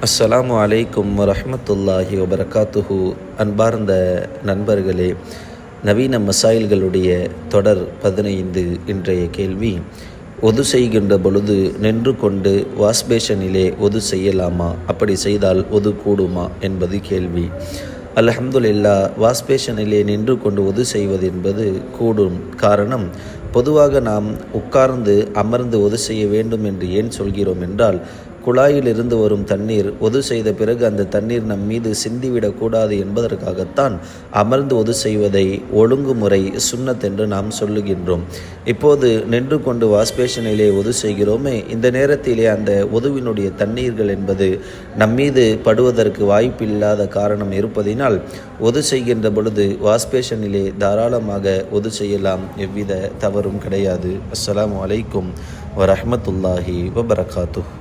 அஸ்ஸலாமு அலைக்கும் வரஹ்மத்துல்லாஹி வபரகாத்துஹு. அன்பார்ந்த நண்பர்களே, நவீன மசாயில்களுடைய தொடர் 15. இன்றைய கேள்வி: ஒது செய்கின்ற பொழுது நின்று கொண்டு வாஷ்பேஷனிலே ஒது செய்யலாமா? அப்படி செய்தால் ஒது கூடுமா என்பது கேள்வி. அல்ஹம்துலில்லாஹ், வாஷ்பேஷனிலே நின்று கொண்டு ஒது செய்வது என்பது கூடும். காரணம், பொதுவாக நாம் உட்கார்ந்து அமர்ந்து ஒது செய்ய வேண்டும் என்று ஏன் சொல்கிறோம் என்றால், குழாயில் இருந்து வரும் தண்ணீர் ஒது செய்த பிறகு அந்த தண்ணீர் நம் மீது சிந்திவிடக்கூடாது என்பதற்காகத்தான் அமர்ந்து ஒது செய்வதை ஒழுங்குமுறை சுன்னத் என்று நாம் சொல்லுகின்றோம். இப்போது நின்று கொண்டு வாஷ்பேஷனிலே ஒது செய்கிறோமே, இந்த நேரத்திலே அந்த ஒதுவினுடைய தண்ணீர்கள் என்பது நம் மீது படுவதற்கு வாய்ப்பில்லாத காரணம் இருப்பதினால் ஒது செய்கின்ற பொழுது வாஷ்பேஷனிலே தாராளமாக ஒது செய்யலாம், எவ்வித தவறும் கிடையாது. அஸ்ஸலாமு அலைக்கும் வரஹ்மத்துல்லாஹி வபரகாத்துஹு.